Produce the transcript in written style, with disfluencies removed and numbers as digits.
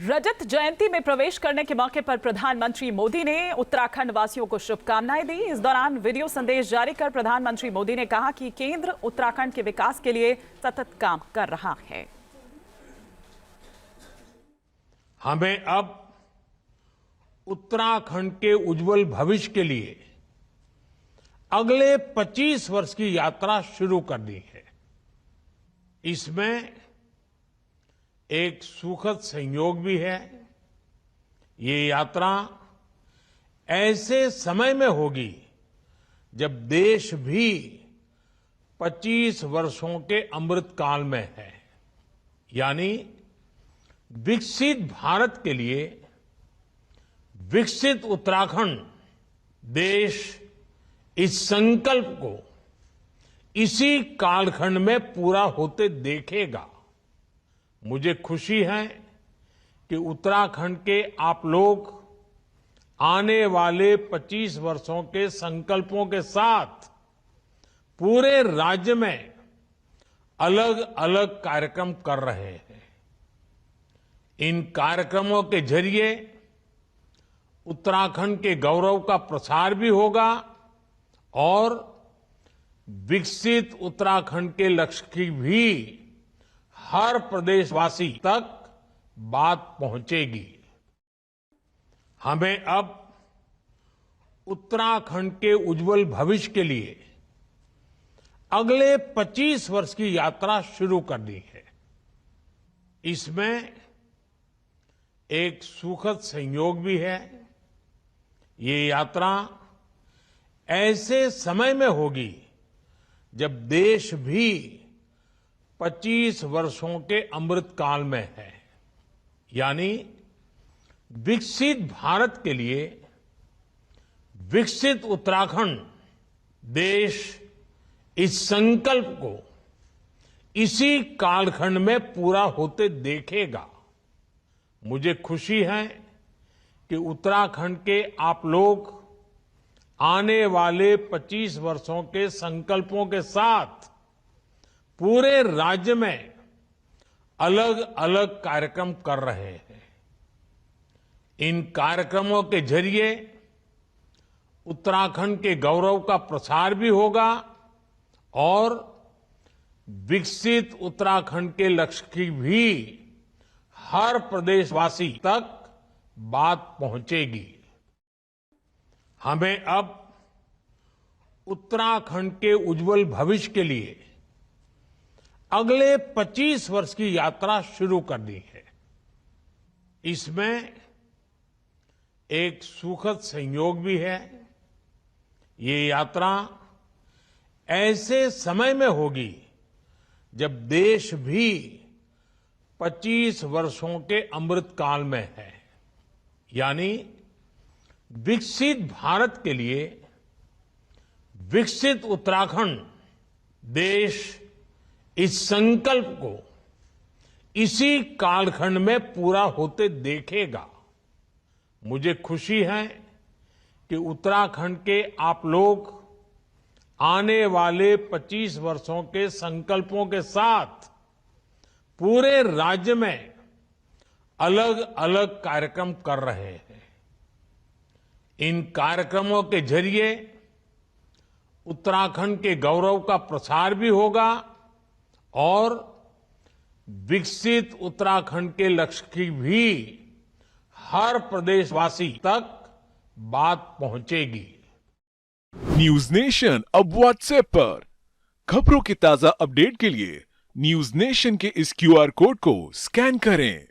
रजत जयंती में प्रवेश करने के मौके पर प्रधानमंत्री मोदी ने उत्तराखंड वासियों को शुभकामनाएं दी। इस दौरान वीडियो संदेश जारी कर प्रधानमंत्री मोदी ने कहा कि केंद्र उत्तराखंड के विकास के लिए सतत काम कर रहा है। हमें अब उत्तराखंड के उज्जवल भविष्य के लिए अगले 25 वर्ष की यात्रा शुरू करनी है। इसमें एक सुखद संयोग भी है। ये यात्रा ऐसे समय में होगी जब देश भी 25 वर्षों के अमृत काल में है, यानी विकसित भारत के लिए विकसित उत्तराखंड देश इस संकल्प को इसी कालखंड में पूरा होते देखेगा। मुझे खुशी है कि उत्तराखंड के आप लोग आने वाले 25 वर्षों के संकल्पों के साथ पूरे राज्य में अलग अलग कार्यक्रम कर रहे हैं। इन कार्यक्रमों के जरिए उत्तराखंड के गौरव का प्रसार भी होगा और विकसित उत्तराखंड के लक्ष्य की भी हर प्रदेशवासी तक बात पहुंचेगी। हमें अब उत्तराखंड के उज्जवल भविष्य के लिए अगले 25 वर्ष की यात्रा शुरू करनी है। इसमें एक सुखद संयोग भी है। ये यात्रा ऐसे समय में होगी जब देश भी 25 वर्षों के अमृत काल में है, यानी विकसित भारत के लिए विकसित उत्तराखंड देश इस संकल्प को इसी कालखंड में पूरा होते देखेगा। मुझे खुशी है कि उत्तराखंड के आप लोग आने वाले 25 वर्षों के संकल्पों के साथ पूरे राज्य में अलग अलग कार्यक्रम कर रहे हैं। इन कार्यक्रमों के जरिए उत्तराखंड के गौरव का प्रसार भी होगा और विकसित उत्तराखंड के लक्ष्य की भी हर प्रदेशवासी तक बात पहुंचेगी। हमें अब उत्तराखंड के उज्जवल भविष्य के लिए अगले 25 वर्ष की यात्रा शुरू करनी है। इसमें एक सुखद संयोग भी है। ये यात्रा ऐसे समय में होगी जब देश भी 25 वर्षों के अमृत काल में है, यानी विकसित भारत के लिए विकसित उत्तराखंड देश इस संकल्प को इसी कालखंड में पूरा होते देखेगा। मुझे खुशी है कि उत्तराखंड के आप लोग आने वाले 25 वर्षों के संकल्पों के साथ पूरे राज्य में अलग अलग कार्यक्रम कर रहे हैं। इन कार्यक्रमों के जरिए उत्तराखंड के गौरव का प्रसार भी होगा और विकसित उत्तराखंड के लक्ष्य की भी हर प्रदेशवासी तक बात पहुंचेगी। न्यूज नेशन अब व्हाट्सएप पर खबरों के ताजा अपडेट के लिए न्यूज नेशन के इस QR कोड को स्कैन करें।